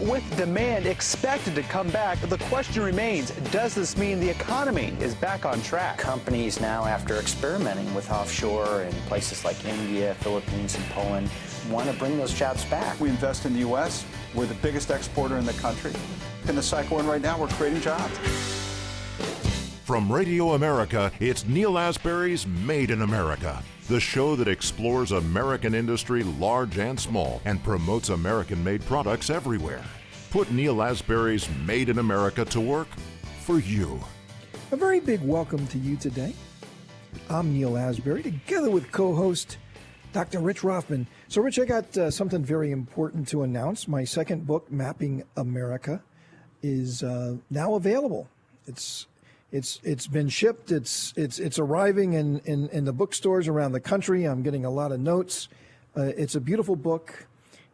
with demand expected to come back, the question remains, does this mean the economy is back on track? Companies now, after experimenting with offshore in places like India, Philippines, and Poland, want to bring those jobs back. We invest in the U.S. We're the biggest exporter in the country. In the cycle we're in right now, we're creating jobs. From Radio America, it's Neil Asbury's Made in America, the show that explores American industry, large and small, and promotes American-made products everywhere. Put Neil Asbury's Made in America to work for you. A very big welcome to you today. I'm Neil Asbury, together with co-host Dr. Rich Rothman. So, Rich, I got something very important to announce. My second book, Mapping America, is now available. It's been shipped. It's arriving in the bookstores around the country. I'm getting a lot of notes. It's a beautiful book.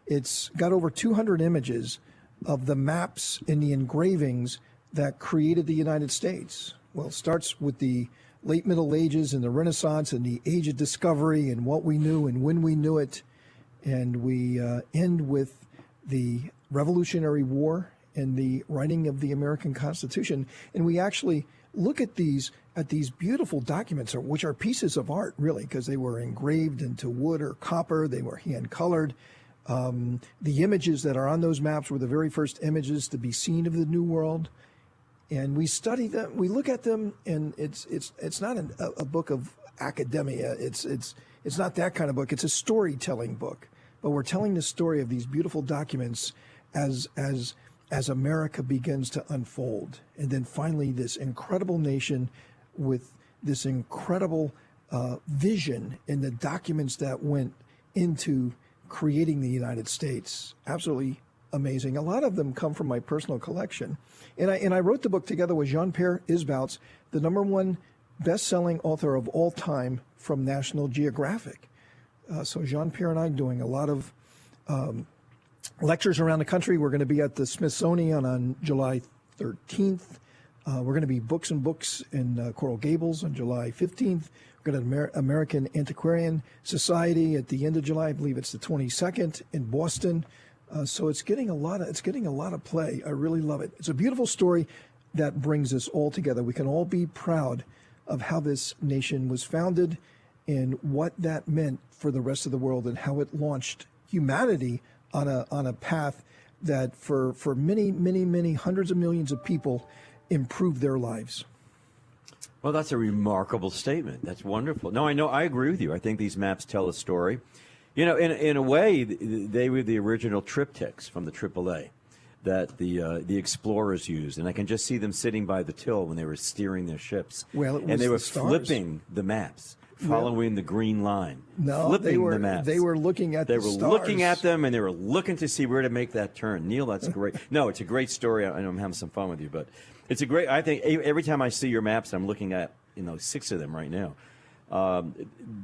It's got over 200 images of the maps and the engravings that created the United States. Well, it starts with the late Middle Ages and the Renaissance and the Age of Discovery and what we knew and when we knew it. And we end with the Revolutionary War and the writing of the American Constitution. And we actually look at these beautiful documents, which are pieces of art, really, because they were engraved into wood or copper. They were hand-colored. The images that are on those maps were the very first images to be seen of the New World. And we study them, we look at them, and it's not a book of academia. It's not that kind of book. It's a storytelling book. But we're telling the story of these beautiful documents as America begins to unfold. And then finally, this incredible nation with this incredible vision in the documents that went into creating the United States. Absolutely amazing. A lot of them come from my personal collection. And I wrote the book together with Jean-Pierre Isbouts, the #1 best-selling author of all time from National Geographic. So Jean-Pierre and I doing a lot of lectures around the country. We're going to be at the Smithsonian on July 13th. We're going to be Books and Books in Coral Gables on July 15th. We're going to American Antiquarian Society at the end of July. I believe it's the 22nd in Boston. So it's getting a lot of play. I really love it. It's a beautiful story that brings us all together. We can all be proud of how this nation was founded and what that meant for the rest of the world and how it launched humanity on a path that for many hundreds of millions of people improved their lives. Well, that's a remarkable statement. That's wonderful. No, I agree with you. I think these maps tell a story. You know, in a way, they were the original triptychs from the AAA that the explorers used, and I can just see them sitting by the till when they were steering their ships. Well, it was and they were stars. Flipping the maps, following the green line. No, flipping the maps. They were looking at They the were stars. looking at them, and they were looking to see where to make that turn. Neil, that's great. No, it's a great story. I know I'm having some fun with you, but it's a great. I think every time I see your maps, I'm looking at 6 of them right now.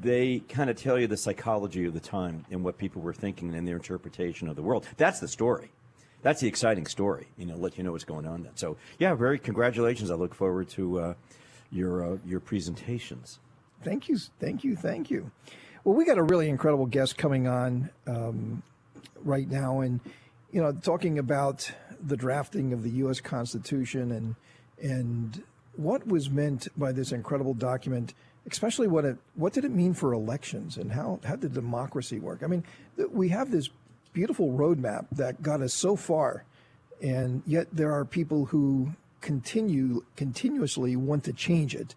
They kind of tell you the psychology of the time and what people were thinking and their interpretation of the world. That's the story. That's the exciting story. Let you know what's going on then. So, yeah, very congratulations. I look forward to your presentations. Thank you. Well, we got a really incredible guest coming on right now, and talking about the drafting of the U.S. Constitution and what was meant by this incredible document, especially what did it mean for elections and how did democracy work? I mean, we have this beautiful roadmap that got us so far, and yet there are people who continuously want to change it.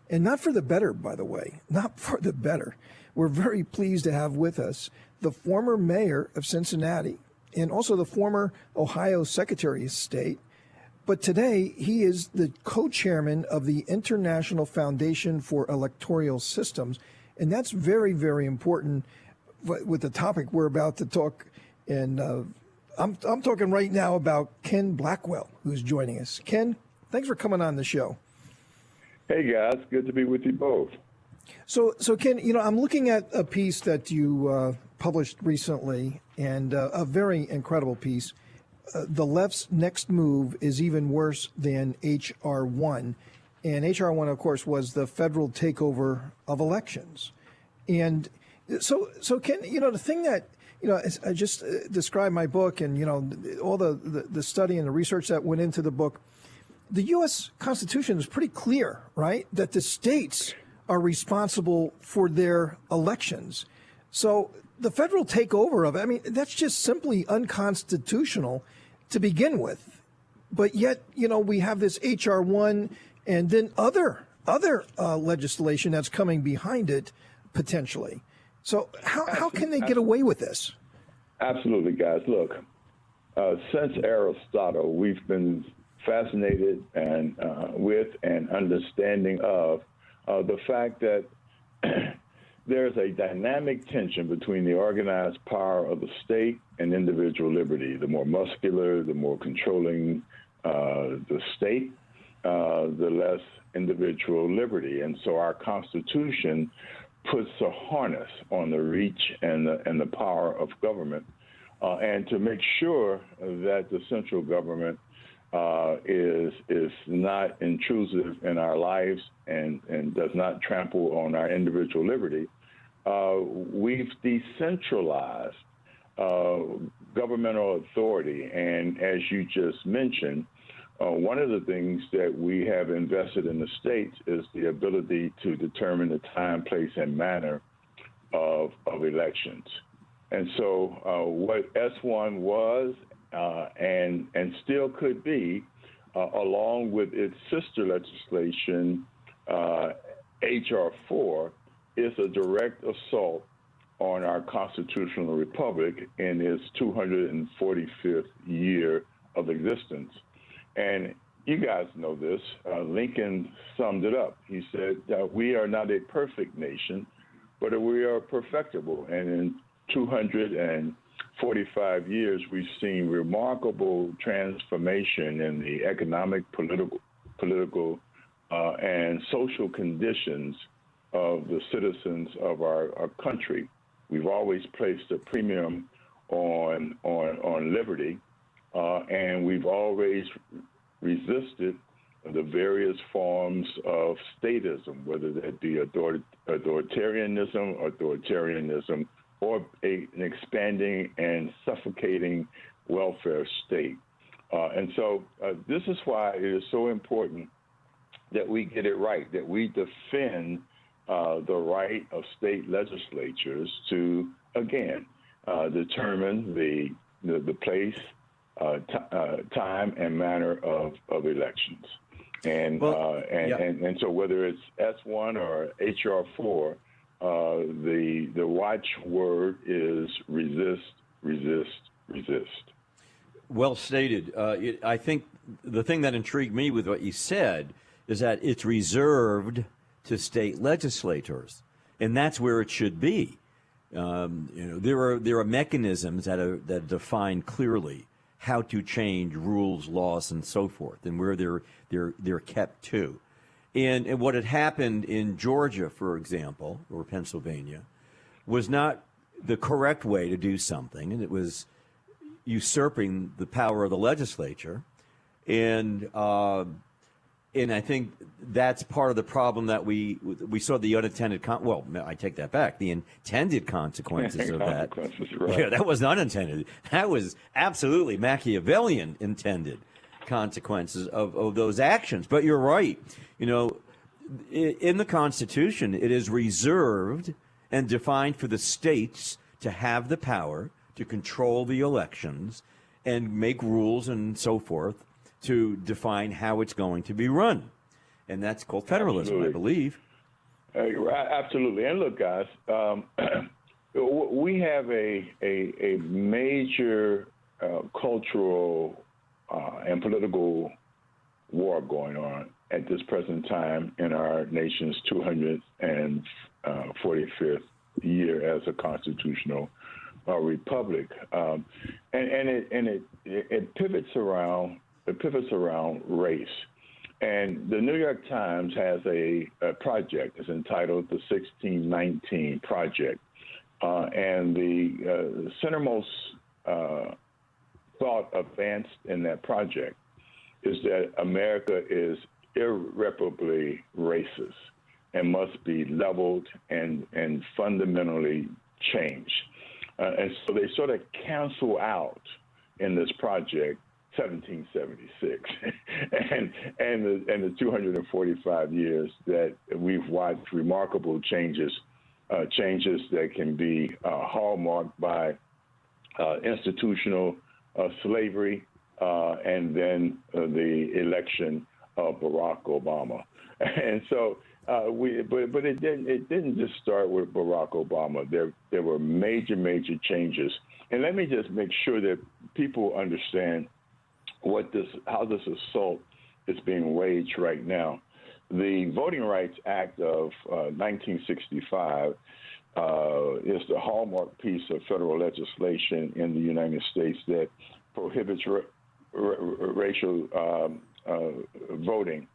And not for the better, by the way, not for the better. We're very pleased to have with us the former mayor of Cincinnati and also the former Ohio Secretary of State. But today, he is the co-chairman of the International Foundation for Electoral Systems. And that's very, very important with the topic we're about to talk. And I'm talking right now about Ken Blackwell, who's joining us. Ken, thanks for coming on the show. Hey, guys. Good to be with you both. So Ken, I'm looking at a piece that you published recently, and a very incredible piece. The left's next move is even worse than H.R. 1. And H.R. 1, of course, was the federal takeover of elections. And so Ken, the thing that, I just described my book and, all the study and the research that went into the book. The U.S. Constitution is pretty clear, right, that the states are responsible for their elections. So the federal takeover of it, that's just simply unconstitutional to begin with. But yet, we have this H.R. 1 and then other legislation that's coming behind it potentially. So how can they get away with this? Absolutely, guys. Look, since Aristotle, we've been fascinated and with and understanding of the fact that there's a dynamic tension between the organized power of the state and individual liberty. The more muscular, the more controlling the state, the less individual liberty. And so our Constitution puts a harness on the reach and the power of government, and to make sure that the central government is not intrusive in our lives and does not trample on our individual liberty. We've decentralized governmental authority, and as you just mentioned, one of the things that we have invested in the states is the ability to determine the time, place, and manner of elections. And so what S1 was and still could be, along with its sister legislation, H.R. 4, is a direct assault on our constitutional republic in its 245th year of existence. And you guys know this. Lincoln summed it up. He said, we are not a perfect nation, but we are perfectible. And in 245 years, we've seen remarkable transformation in the economic, political, and social conditions of the citizens of our country. We've always placed a premium on liberty, and we've always resisted the various forms of statism, whether that be authoritarianism, or an expanding and suffocating welfare state. And so this is why it is so important that we get it right, that we defend the right of state legislatures to, again, determine the place, time, and manner of elections. And so whether it's S1 or HR 4, the watchword is resist, resist, resist. Well stated. I think the thing that intrigued me with what you said is that it's reserved to state legislators, and that's where it should be. There are mechanisms that define clearly how to change rules, laws, and so forth, and where they're kept to. And what had happened in Georgia, for example, or Pennsylvania, was not the correct way to do something, and it was usurping the power of the legislature. And I think that's part of the problem that we saw the unintended I take that back. The intended consequences of that. Right. Yeah, that was not intended. That was absolutely Machiavellian intended consequences of those actions. But you're right. In the Constitution, it is reserved and defined for the states to have the power to control the elections and make rules and so forth to define how it's going to be run. And that's called federalism, absolutely. I believe. Absolutely. And look, guys, we have a major cultural and political war going on at this present time in our nation's 245th year as a constitutional republic, and it pivots around race. And the New York Times has a project. It's entitled the 1619 Project, and the centermost thought advanced in that project is that America is irreparably racist and must be leveled and fundamentally changed. And so they sort of cancel out in this project 1776 and the 245 years that we've watched remarkable changes, changes that can be hallmarked by institutional slavery and then the election of Barack Obama. And so but it didn't just start with Barack Obama. There were major changes. And let me just make sure that people understand how this assault is being waged right now. The Voting Rights Act of 1965 is the hallmark piece of federal legislation in the United States that prohibits racial voting,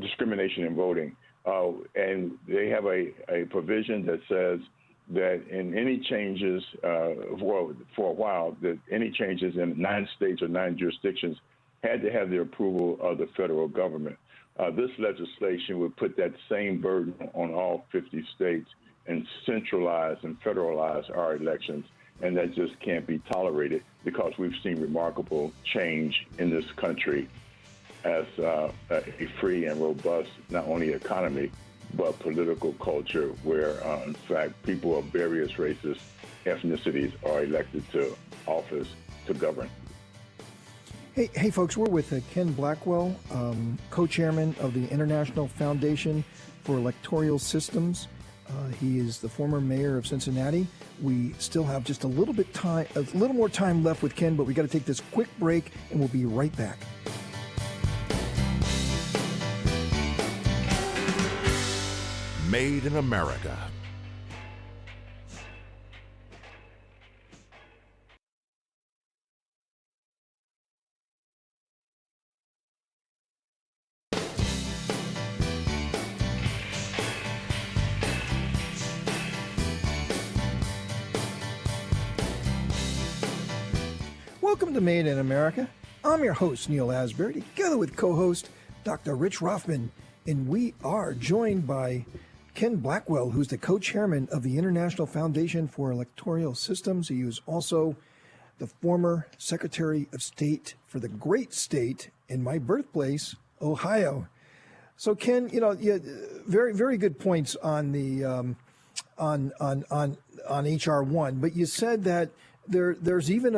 discrimination in voting. And they have a provision that says that in any changes, for a while, that any changes in 9 states or 9 jurisdictions had to have the approval of the federal government. This legislation would put that same burden on all 50 states and centralize and federalize our elections. And that just can't be tolerated because we've seen remarkable change in this country as a free and robust, not only economy, but political culture where, in fact, people of various races, ethnicities are elected to office to govern. Hey, folks, we're with Ken Blackwell, co-chairman of the International Foundation for Electoral Systems. He is the former mayor of Cincinnati. We still have just a little more time left with Ken, but we got to take this quick break, and we'll be right back. Made in America. Welcome to Made in America. I'm your host, Neil Asbury, together with co-host Dr. Rich Rothman, and we are joined by Ken Blackwell, who's the co-chairman of the International Foundation for Electoral Systems. He is also the former Secretary of State for the great state in my birthplace, Ohio. So, Ken, very, very good points on the on HR1, but you said that there's even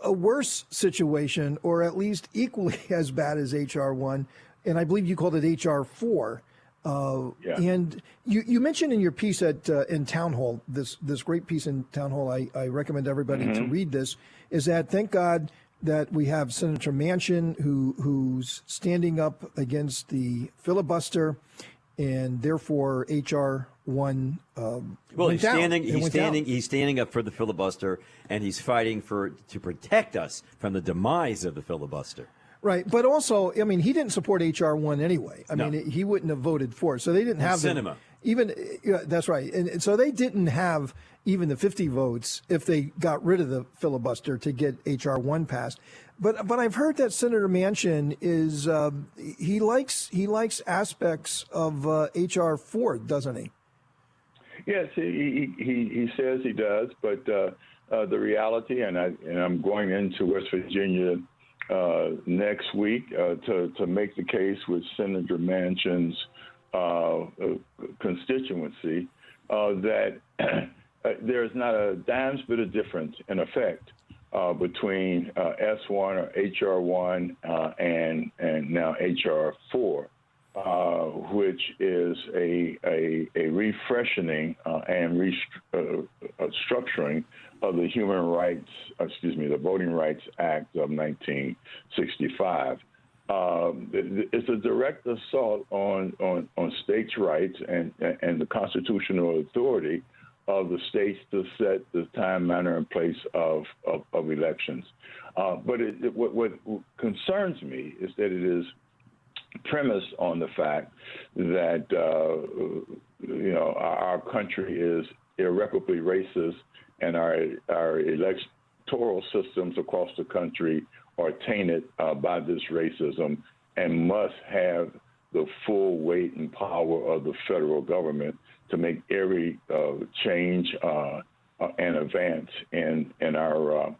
a worse situation, or at least equally as bad as HR1, and I believe you called it HR4. And you mentioned in your piece in Town Hall, this great piece in Town Hall, I recommend everybody to read this, is that thank God that we have Senator Manchin who's standing up against the filibuster, and therefore HR1 he's standing up for the filibuster, and he's fighting to protect us from the demise of the filibuster. Right, but also, I mean, he didn't support HR1 anyway. I mean, he wouldn't have voted for it. So they didn't have cinema. That's right. And so they didn't have even the 50 votes if they got rid of the filibuster to get HR1 passed. But I've heard that Senator Manchin is he likes aspects of HR4, doesn't he? Yes, he says he does, but the reality, and I'm going into West Virginia next week to make the case with Senator Manchin's constituency that there's not a dime's bit of difference in effect between S1 or HR1 and now HR4, which is a refreshioning and structuring of the the Voting Rights Act of 1965. It's a direct assault on states' rights and the constitutional authority of the states to set the time, manner, and place of elections. But what concerns me is that it is premised on the fact that our country is irreparably racist, and our electoral systems across the country are tainted by this racism and must have the full weight and power of the federal government to make every change an advance in our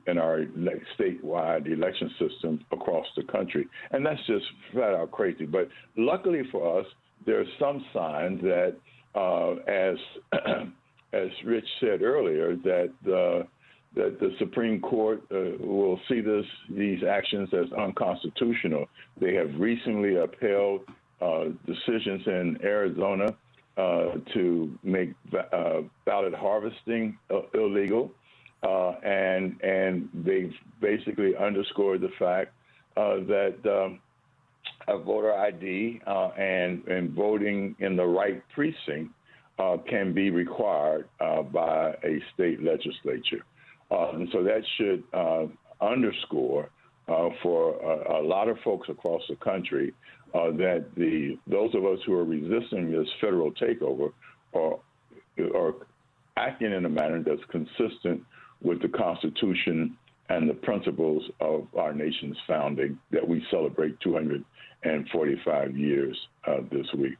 statewide election system across the country. And that's just flat out crazy. But luckily for us, there are some signs that, as Rich said earlier, that the Supreme Court will see these actions as unconstitutional. They have recently upheld decisions in Arizona to make ballot harvesting illegal. And they've basically underscored the fact that a voter ID and voting in the right precinct can be required by a state legislature. And so that should underscore for a lot of folks across the country that those of us who are resisting this federal takeover are acting in a manner that's consistent with the Constitution and the principles of our nation's founding that we celebrate 245 years this week.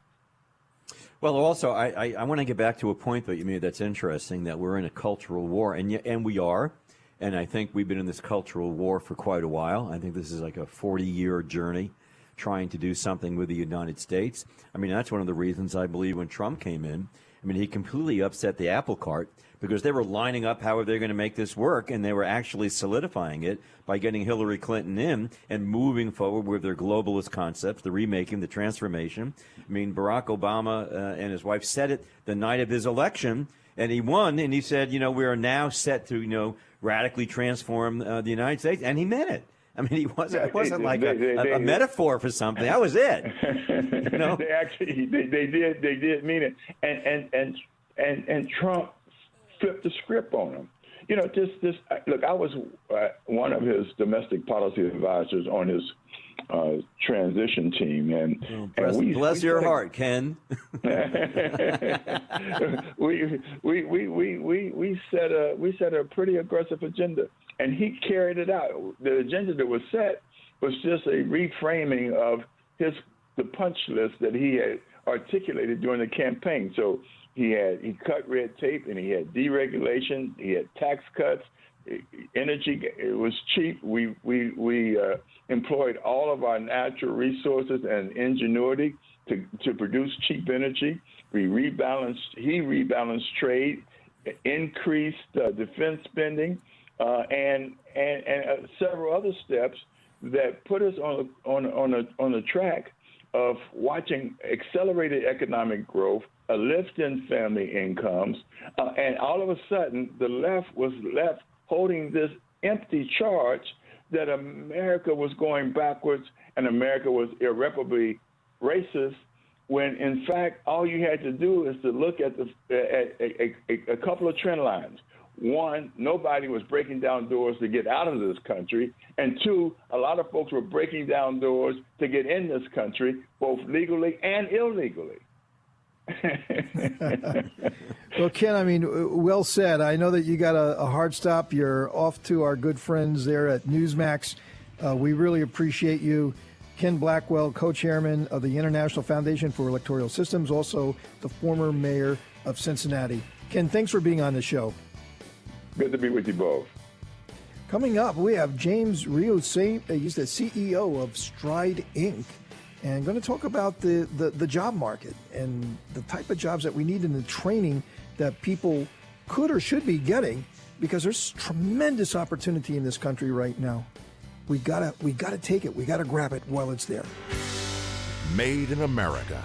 Well, also, I want to get back to a point that you made that's interesting, that we're in a cultural war, and we are. And I think we've been in this cultural war for quite a while. I think this is like a 40-year journey trying to do something with the United States. I mean, that's one of the reasons I believe when Trump came in, I mean, he completely upset the apple cart because they were lining up how they're going to make this work, and they were actually solidifying it by getting Hillary Clinton in and moving forward with their globalist concepts, the remaking, the transformation. I mean, Barack Obama and his wife said it the night of his election, and he won, and he said, you know, we are now set to, you know, radically transform the United States, and he meant it. I mean, it wasn't like a metaphor for something. That was it. You know? They did mean it, and Trump flipped the script on him. You know, look. I was one of his domestic policy advisors on his transition team, and bless your heart, Ken. we set a pretty aggressive agenda, and he carried it out. The agenda that was set was just a reframing of the punch list that he had articulated during the campaign. So he cut red tape, and he had deregulation, he had tax cuts, energy, it was cheap. We employed all of our natural resources and ingenuity to produce cheap energy. He rebalanced trade, increased defense spending, and several other steps that put us on the track of watching accelerated economic growth, a lift in family incomes, and all of a sudden the left was left holding this empty charge that America was going backwards and America was irreparably racist, when in fact all you had to do is to look at a couple of trend lines. One, nobody was breaking down doors to get out of this country. And two, a lot of folks were breaking down doors to get in this country, both legally and illegally. Well, Ken, I mean, well said. I know that you got a hard stop. You're off to our good friends there at Newsmax. We really appreciate you. Ken Blackwell, co-chairman of the International Foundation for Electoral Systems, also the former mayor of Cincinnati. Ken, thanks for being on the show. Good to be with you both. Coming up, we have James Rhyu, he's the CEO of Stride Inc., and going to talk about the job market and the type of jobs that we need in the training that people could or should be getting, because there's tremendous opportunity in this country right now. We gotta take it. We gotta grab it while it's there. Made in America.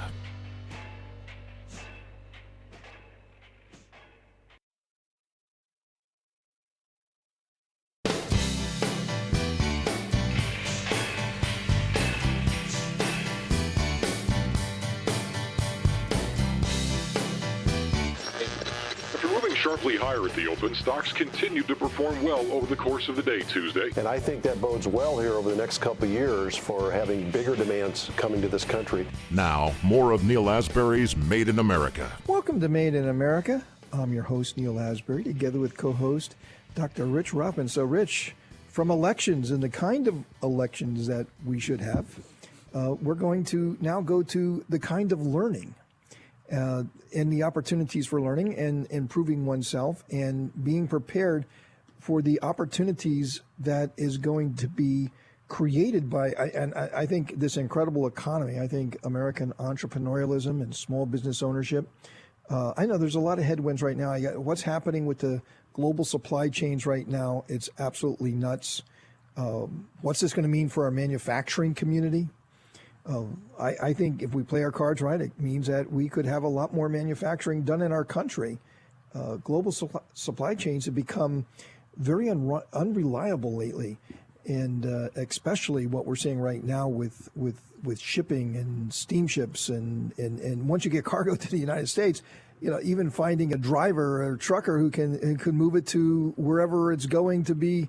Sharply higher at the open, stocks continued to perform well over the course of the day Tuesday. And I think that bodes well here over the next couple of years for having bigger demands coming to this country. Now, more of Neil Asbury's Made in America. Welcome to Made in America. I'm your host, Neil Asbury, together with co-host Dr. Rich Rothman. So, Rich, from elections and the kind of elections that we should have, we're going to now go to the kind of learning. and the opportunities for learning and improving oneself and being prepared for the opportunities that is going to be created by, I think, this incredible economy. I think American entrepreneurialism and small business ownership. I know there's a lot of headwinds right now. What's happening with the global supply chains right now? It's absolutely nuts. What's this going to mean for our manufacturing community? I think if we play our cards right, it means that we could have a lot more manufacturing done in our country. Global supply chains have become very unreliable lately, and especially what we're seeing right now with shipping and steamships, and once you get cargo to the United States, even finding a driver or a trucker who can move it to wherever it's going to be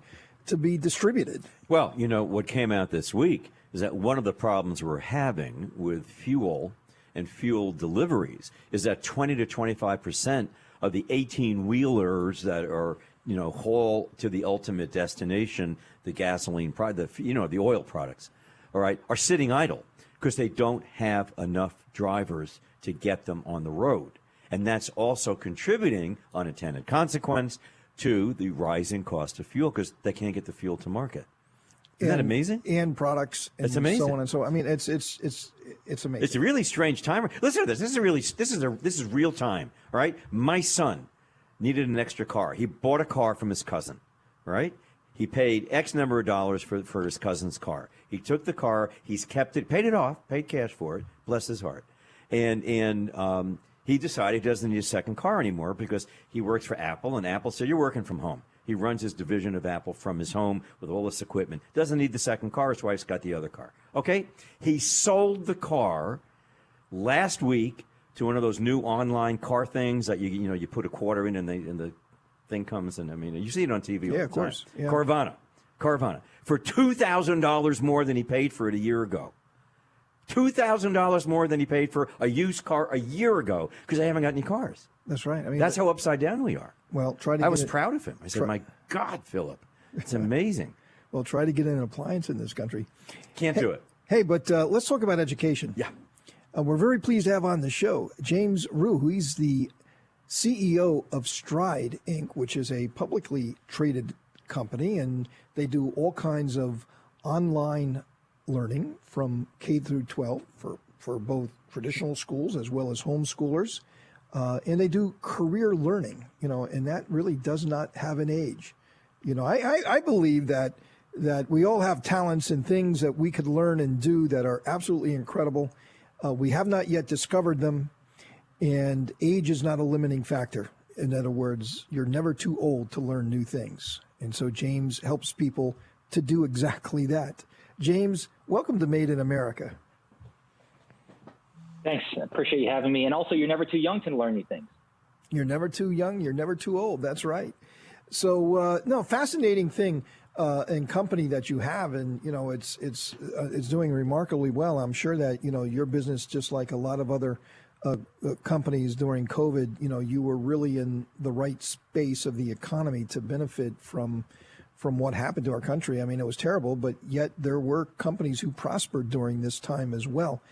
distributed. Well, what came out this week is that one of the problems we're having with fuel and fuel deliveries is that 20 to 25% of the 18-wheelers that are, haul to the ultimate destination, the gasoline, the oil products, all right, are sitting idle because they don't have enough drivers to get them on the road. And that's also contributing, unintended consequence, to the rising cost of fuel because they can't get the fuel to market. Isn't that amazing? And products, and it's amazing. So on and so on. I mean, it's amazing. It's a really strange time. Listen to this. This is real time. All right. My son needed an extra car. He bought a car from his cousin. Right. He paid X number of dollars for his cousin's car. He took the car. He's kept it. Paid it off. Paid cash for it. Bless his heart. And he decided he doesn't need a second car anymore because he works for Apple, and Apple said, "You're working from home." He runs his division of Apple from his home with all this equipment. Doesn't need the second car. His wife's got the other car. Okay? He sold the car last week to one of those new online car things that you put a quarter in and the thing comes, and you see it on TV all the time. Of course. Yeah. Carvana. For $2,000 more than he paid for it a year ago. $2,000 more than he paid for a used car a year ago because they haven't got any cars. That's right. That's how upside down we are. Well, I was proud of him. I said, "My God, Philip, it's amazing." Well, try to get an appliance in this country. Can't do it. Hey, but let's talk about education. Yeah. We're very pleased to have on the show James Rhyu, who is the CEO of Stride, Inc., which is a publicly traded company, and they do all kinds of online learning from K through 12 for both traditional schools as well as homeschoolers. And they do career learning, and that really does not have an age. I believe that we all have talents and things that we could learn and do that are absolutely incredible. We have not yet discovered them, and age is not a limiting factor. In other words, you're never too old to learn new things. And so James helps people to do exactly that. James, welcome to Made in America. Thanks. I appreciate you having me. And also, you're never too young to learn new things. You're never too young. You're never too old. That's right. So, fascinating thing and company that you have, and it's doing remarkably well. I'm sure that your business, just like a lot of other companies during COVID, you were really in the right space of the economy to benefit from what happened to our country. I mean, it was terrible, but yet there were companies who prospered during this time as well.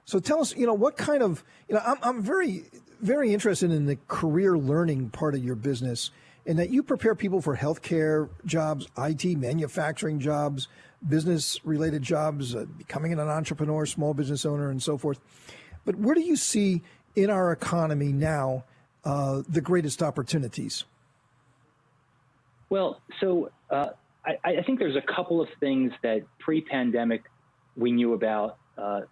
So tell us, what kind of, I'm very, very interested in the career learning part of your business, and that you prepare people for healthcare jobs, IT, manufacturing jobs, business-related jobs, becoming an entrepreneur, small business owner, and so forth. But where do you see in our economy now the greatest opportunities? Well, so I think there's a couple of things that pre-pandemic we knew about.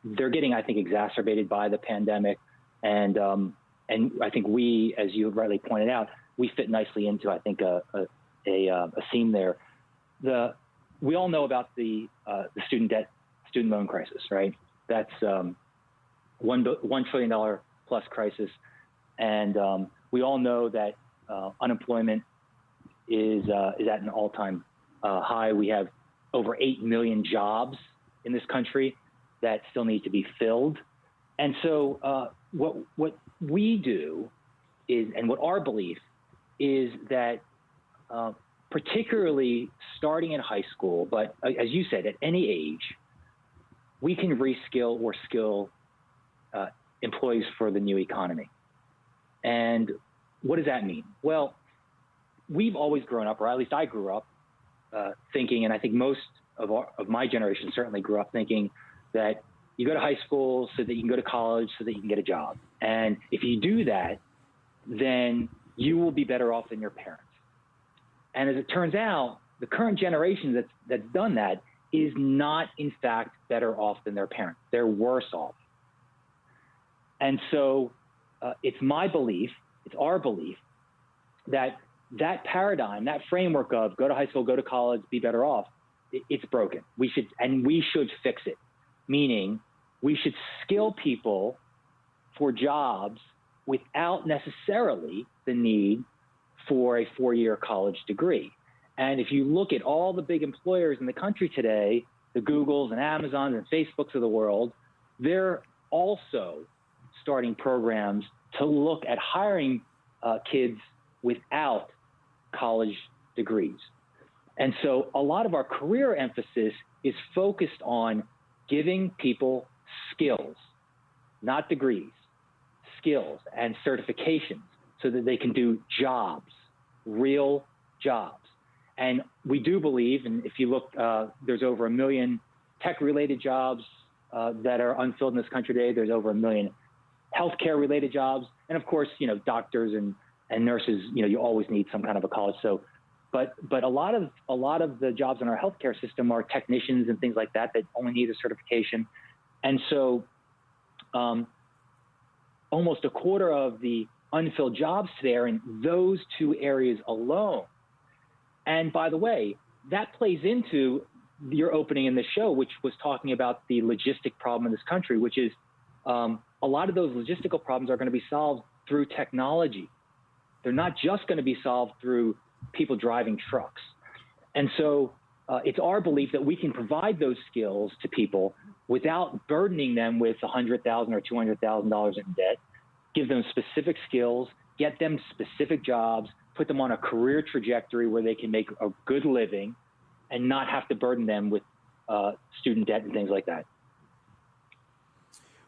They're getting, I think, exacerbated by the pandemic, and I think we, as you rightly pointed out, we fit nicely into, I think, a theme there. We all know about the student loan crisis, right? That's $1 trillion plus crisis, and we all know that unemployment is at an all-time high. We have over 8 million jobs in this country that still need to be filled. And so what we do is, and what our belief is, that particularly starting in high school, but as you said, at any age, we can reskill or skill employees for the new economy. And what does that mean? Well, we've always grown up, or at least I grew up, thinking, and I think most of my generation certainly grew up thinking, that you go to high school so that you can go to college so that you can get a job. And if you do that, then you will be better off than your parents. And as it turns out, the current generation that's done that is not, in fact, better off than their parents. They're worse off. And so it's my belief, it's our belief, that paradigm, that framework of go to high school, go to college, be better off, it's broken. We should fix it. Meaning, we should skill people for jobs without necessarily the need for a 4-year college degree. And if you look at all the big employers in the country today, the Googles and Amazons and Facebooks of the world, they're also starting programs to look at hiring kids without college degrees. And so a lot of our career emphasis is focused on giving people skills, not degrees, skills and certifications so that they can do jobs, real jobs. And we do believe, and if you look, there's over 1 million tech-related jobs that are unfilled in this country today. There's over 1 million healthcare-related jobs. And of course, doctors and nurses, you always need some kind of a college. So, but a lot of the jobs in our healthcare system are technicians and things like that only need a certification. And so almost a quarter of the unfilled jobs today are in those two areas alone. And by the way, that plays into your opening in the show, which was talking about the logistic problem in this country, which is a lot of those logistical problems are going to be solved through technology. They're not just going to be solved through people driving trucks. And so it's our belief that we can provide those skills to people without burdening them with $100,000 or $200,000 in debt, give them specific skills, get them specific jobs, put them on a career trajectory where they can make a good living and not have to burden them with student debt and things like that.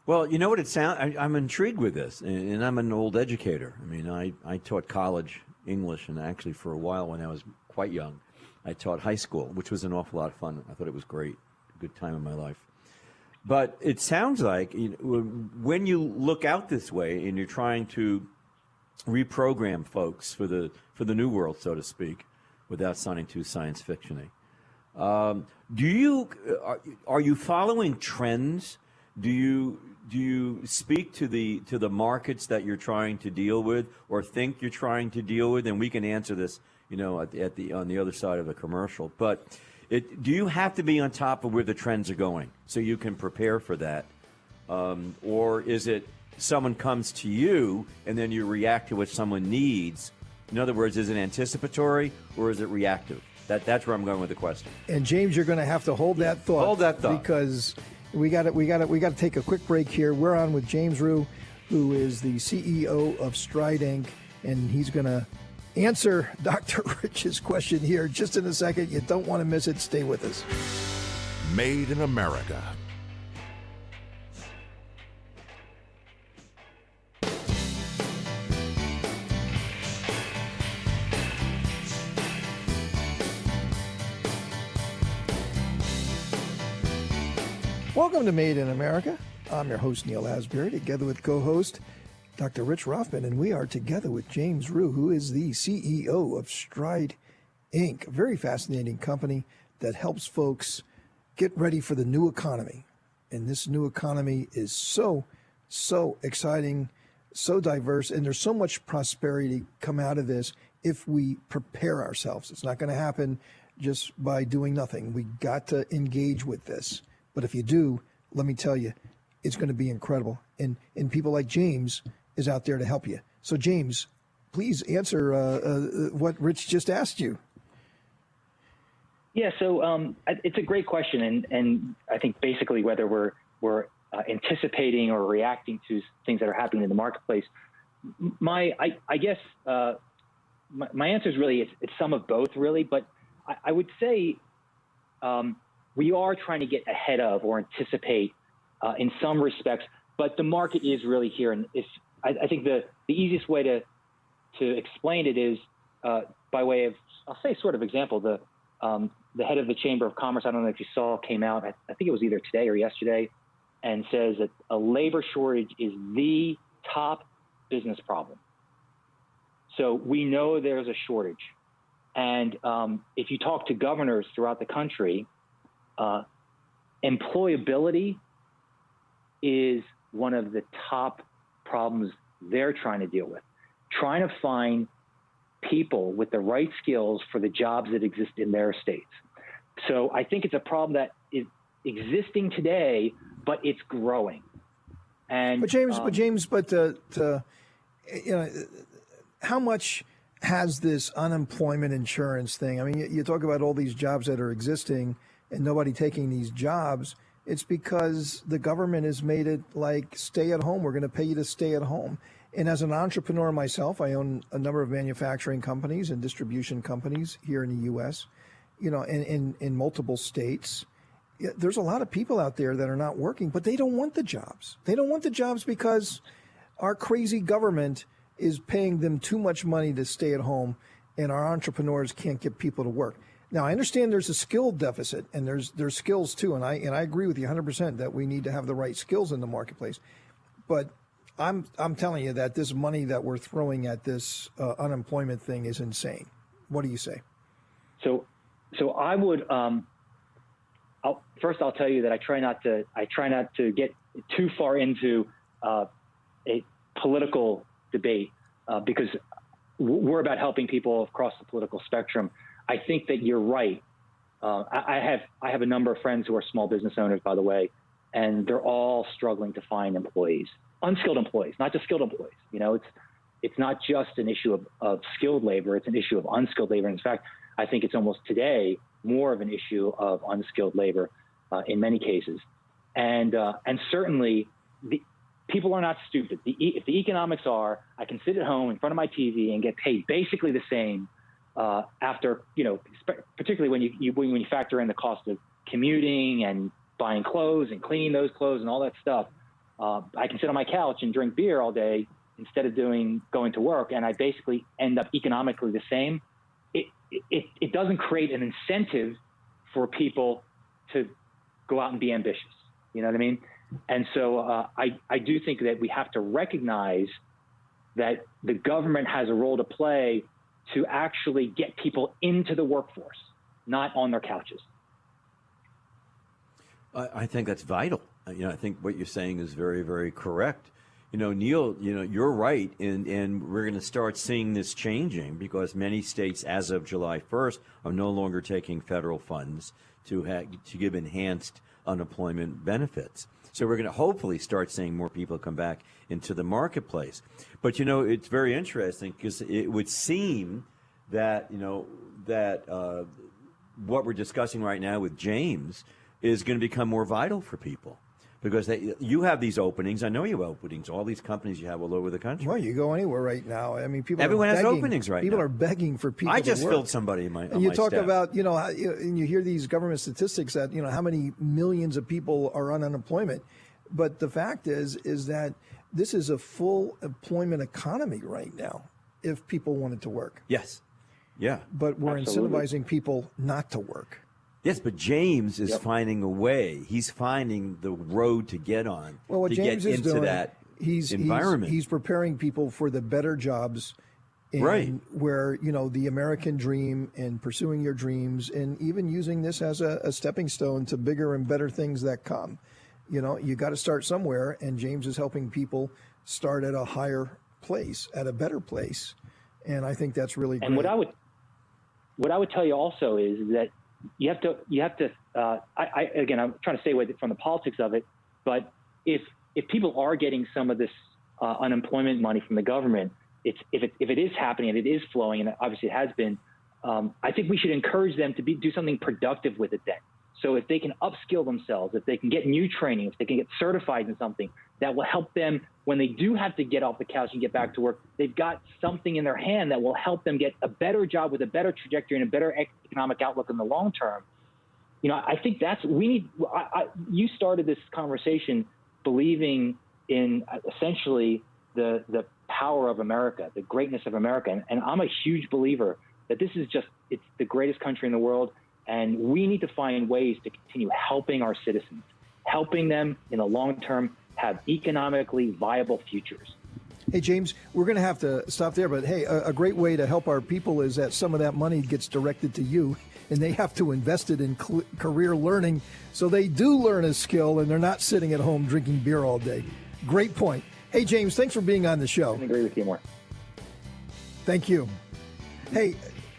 Well, you know what it sounds, I'm intrigued with this, and I'm an old educator. I mean, I taught college English, and actually for a while when I was quite young, I taught high school, which was an awful lot of fun. I thought it was great, a good time in my life. But it sounds like when you look out this way and you're trying to reprogram folks for the new world, so to speak, without sounding too science fiction-y, are you following trends? Do you speak to the markets that you're trying to deal with, or think you're trying to deal with? And we can answer this, on the other side of the commercial. But do you have to be on top of where the trends are going so you can prepare for that, or is it someone comes to you and then you react to what someone needs? In other words, is it anticipatory or is it reactive? That's where I'm going with the question. And James, you're going to have to hold that thought. Hold that thought, because we got to take a quick break here. We're on with James Rhyu, who is the CEO of Stride Inc., and he's going to answer Dr. Rich's question here just in a second. You don't want to miss it. Stay with us. Made in America. Welcome to Made in America. I'm your host, Neil Asbury, together with co-host Dr. Rich Rothman, and we are together with James Rhyu, who is the CEO of Stride Inc., a very fascinating company that helps folks get ready for the new economy. And this new economy is so exciting, so diverse, and there's so much prosperity come out of this if we prepare ourselves. It's not going to happen just by doing nothing. We got to engage with this. But if you do, let me tell you, it's going to be incredible. And people like James is out there to help you. So, James, please answer what Rich just asked you. Yeah, so it's a great question. And I think basically whether we're anticipating or reacting to things that are happening in the marketplace, my answer is really it's some of both, really. But I would say we are trying to get ahead of or anticipate in some respects, but the market is really here. And I think the easiest way to explain it is by way of, I'll say sort of example, the head of the Chamber of Commerce, I don't know if you saw, came out, I think it was either today or yesterday, and says that a labor shortage is the top business problem. So we know there's a shortage. And if you talk to governors throughout the country, employability is one of the top problems they're trying to deal with, trying to find people with the right skills for the jobs that exist in their states. So I think it's a problem that is existing today, but it's growing. And how much has this unemployment insurance thing? I mean, you talk about all these jobs that are existing and nobody taking these jobs. It's because the government has made it like, stay at home. We're going to pay you to stay at home. And as an entrepreneur myself, I own a number of manufacturing companies and distribution companies here in the U.S., in multiple states. There's a lot of people out there that are not working, but they don't want the jobs. They don't want the jobs because our crazy government is paying them too much money to stay at home, and our entrepreneurs can't get people to work. Now, I understand there's a skill deficit, and there's skills too, and I agree with you 100% that we need to have the right skills in the marketplace. But I'm telling you that this money that we're throwing at this unemployment thing is insane. What do you say? So I would first I'll tell you that I try not to get too far into a political debate because we're about helping people across the political spectrum. I think that you're right. I have a number of friends who are small business owners, by the way, and they're all struggling to find employees, unskilled employees, not just skilled employees. It's not just an issue of skilled labor; it's an issue of unskilled labor. In fact, I think it's almost today more of an issue of unskilled labor in many cases, and certainly people are not stupid. If the economics are, I can sit at home in front of my TV and get paid basically the same after, particularly when you factor in the cost of commuting and buying clothes and cleaning those clothes and all that stuff. I can sit on my couch and drink beer all day instead of going to work, and I basically end up economically the same. It doesn't create an incentive for people to go out and be ambitious. You know what I mean? And so I do think that we have to recognize that the government has a role to play to actually get people into the workforce, not on their couches. I think that's vital. I think what you're saying is very, very correct. Neil, you're right, and we're going to start seeing this changing because many states, as of July 1st, are no longer taking federal funds to give enhanced unemployment benefits. So we're going to hopefully start seeing more people come back into the marketplace. But, it's very interesting because it would seem that, what we're discussing right now with James is going to become more vital for people. Because you have these openings. I know you have openings. All these companies you have all over the country. Well, you go anywhere right now. I mean, everyone has openings right now. People are begging for people. I just to work. filled somebody in my. And you talk about, and you hear these government statistics that how many millions of people are on unemployment, but the fact is that this is a full employment economy right now. If people wanted to work. Yes. Yeah. But we're incentivizing people not to work. Yes, but James is finding a way. He's finding the road to get on. Well, what James is doing, that environment. He's preparing people for the better jobs, where the American dream and pursuing your dreams, and even using this as a stepping stone to bigger and better things that come. You got to start somewhere, and James is helping people start at a higher place, at a better place, and I think that's really great. And what I would tell you also is that. You have to. Again, I'm trying to stay away from the politics of it. But if people are getting some of this unemployment money from the government, if it is happening and it is flowing, and obviously it has been, I think we should encourage them to do something productive with it then. So if they can upskill themselves, if they can get new training, if they can get certified in something that will help them when they do have to get off the couch and get back to work, they've got something in their hand that will help them get a better job with a better trajectory and a better economic outlook in the long term. I think that's, we need, you started this conversation believing in essentially the power of America, the greatness of America. And I'm a huge believer that this is it's the greatest country in the world. And we need to find ways to continue helping our citizens, helping them in the long term have economically viable futures. Hey, James, we're going to have to stop there. But, hey, a great way to help our people is that some of that money gets directed to you, and they have to invest it in career learning so they do learn a skill and they're not sitting at home drinking beer all day. Great point. Hey, James, thanks for being on the show. I agree with you more. Thank you. Hey,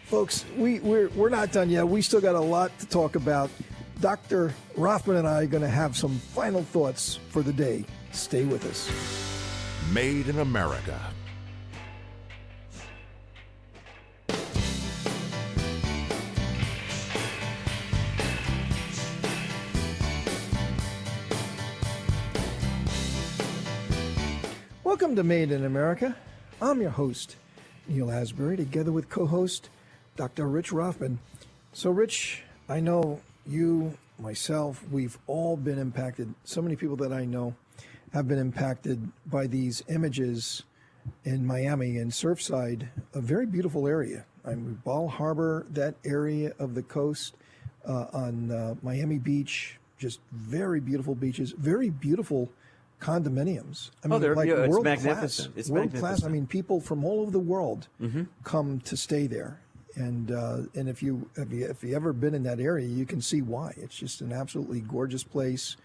folks, we're not done yet. We still got a lot to talk about. Dr. Rothman and I are going to have some final thoughts for the day. Stay with us. Made in America. Welcome to Made in America. I'm your host, Neil Asbury, together with co-host Dr. Rich Rothman. So, Rich, I know you, myself, we've all been impacted. So many people that I know have been impacted by these images in Miami and Surfside, a very beautiful area. I mean, Bal Harbor, that area of the coast on Miami Beach, just very beautiful beaches, very beautiful condominiums. I mean, it's magnificent. It's world magnificent. class. I mean, people from all over the world come to stay there. And if you ever been in that area, you can see why. It's just an absolutely gorgeous place.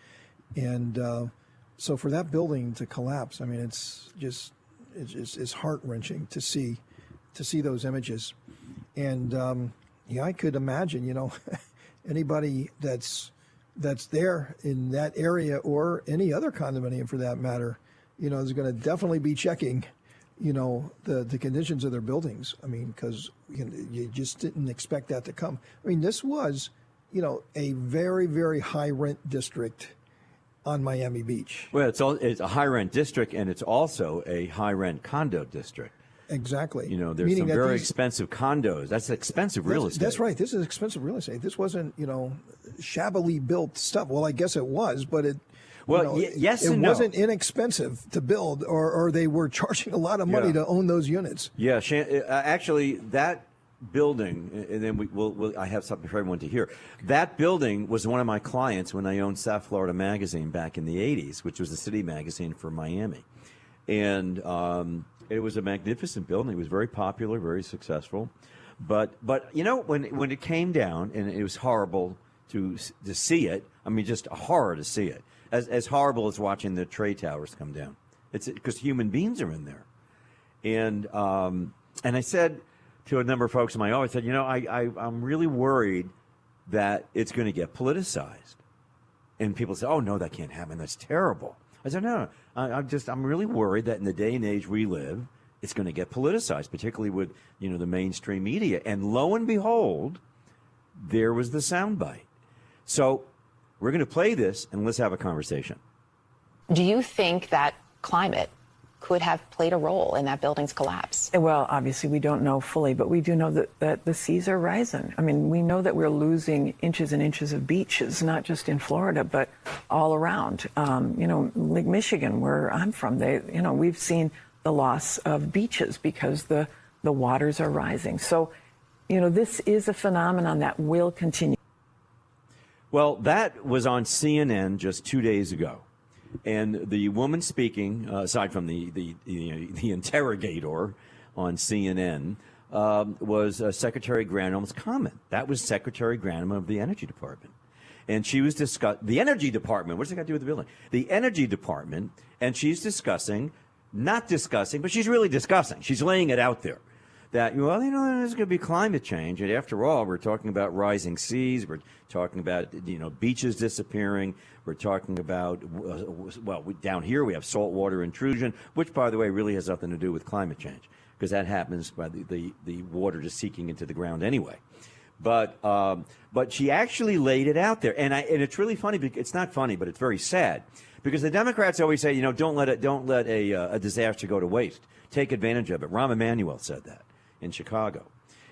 And so for that building to collapse, I mean, it's heart-wrenching to see those images. And I could imagine, anybody that's there in that area or any other condominium for that matter, is going to definitely be checking, the conditions of their buildings. I mean, because you just didn't expect that to come. I mean, this was, a very, very high rent district on Miami Beach. Well, it's a high rent district, and it's also a high rent condo district. Exactly. There's Meaning some very expensive condos. That's expensive real estate. That's right. This is expensive real estate. This wasn't, shabbily built stuff. Well, I guess it was, but yes and no. It wasn't inexpensive to build, or they were charging a lot of money to own those units. Yeah, actually, that building, and then I have something for everyone to hear. That building was one of my clients when I owned South Florida Magazine back in the 80s, which was the city magazine for Miami. And it was a magnificent building. It was very popular, very successful. But when it came down, and it was horrible to see it, I mean, just a horror to see it. As horrible as watching the trade towers come down. It's because human beings are in there. And I said to a number of folks in my office, I'm really worried that it's going to get politicized. And people say, oh, no, that can't happen. That's terrible. I said, no, I'm really worried that in the day and age we live, it's going to get politicized, particularly with, the mainstream media. And lo and behold, there was the soundbite. So we're going to play this, and let's have a conversation. Do you think that climate could have played a role in that building's collapse? Well, obviously, we don't know fully, but we do know that the seas are rising. I mean, we know that we're losing inches and inches of beaches, not just in Florida, but all around. Lake Michigan, where I'm from, we've seen the loss of beaches because the waters are rising. So, this is a phenomenon that will continue. Well, that was on CNN just 2 days ago. And the woman speaking, aside from the interrogator on CNN, was Secretary Granholm's comment. That was Secretary Granholm of the Energy Department. And she was the Energy Department. What's it got to do with the building? The Energy Department, and she's not discussing, but she's really discussing. She's laying it out there. That, there's going to be climate change. And after all, we're talking about rising seas. We're talking about, beaches disappearing. We're talking about, down here we have saltwater intrusion, which, by the way, really has nothing to do with climate change, because that happens by the water just seeking into the ground anyway. But she actually laid it out there. And it's really funny. It's not funny, but it's very sad, because the Democrats always say, don't let a disaster go to waste. Take advantage of it. Rahm Emanuel said that in Chicago.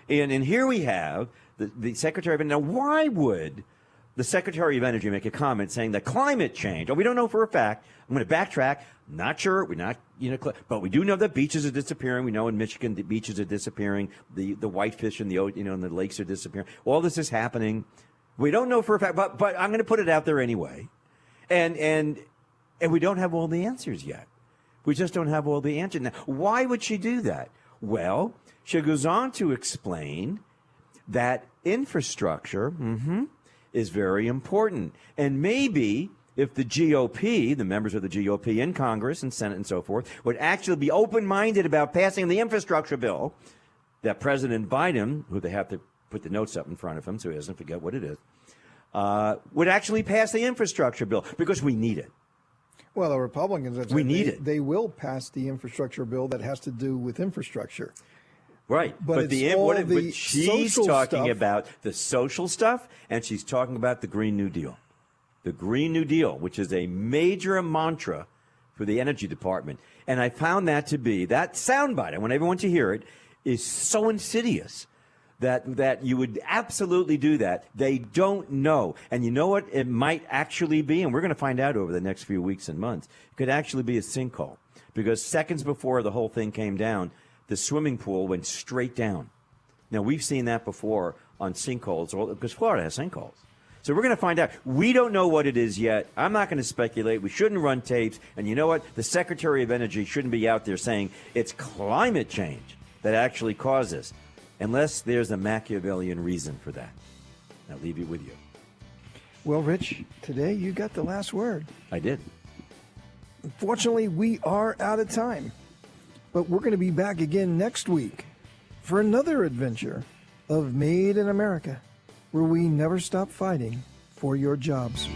And here we have the Secretary of Energy. Now, why would the Secretary of Energy make a comment saying that climate change, we don't know for a fact. I'm going to backtrack. Not sure. We're not, but we do know that beaches are disappearing. We know in Michigan the beaches are disappearing. The whitefish in the, and the lakes are disappearing. All this is happening. We don't know for a fact, but I'm going to put it out there anyway. And we don't have all the answers yet. We just don't have all the answers. Now, why would she do that? Well, she goes on to explain that infrastructure is very important. And maybe if the GOP, the members of the GOP in Congress and Senate and so forth, would actually be open-minded about passing the infrastructure bill, that President Biden, who they have to put the notes up in front of him so he doesn't forget what it is, would actually pass the infrastructure bill because we need it. Well, the Republicans, we need it. They will pass the infrastructure bill that has to do with infrastructure. Right, but she's talking about the social stuff, and she's talking about the Green New Deal. The Green New Deal, which is a major mantra for the Energy Department. And I found that to be, that soundbite, I want everyone to hear it, is so insidious that you would absolutely do that. They don't know. And you know what it might actually be? And we're going to find out over the next few weeks and months. It could actually be a sinkhole. Because seconds before the whole thing came down, the swimming pool went straight down. Now, we've seen that before on sinkholes, because Florida has sinkholes. So we're going to find out. We don't know what it is yet. I'm not going to speculate. We shouldn't run tapes. And you know what? The Secretary of Energy shouldn't be out there saying it's climate change that actually caused this, unless there's a Machiavellian reason for that. I'll leave it with you. Well, Rich, today you got the last word. I did. Unfortunately, we are out of time. But we're going to be back again next week for another adventure of Made in America, where we never stop fighting for your jobs.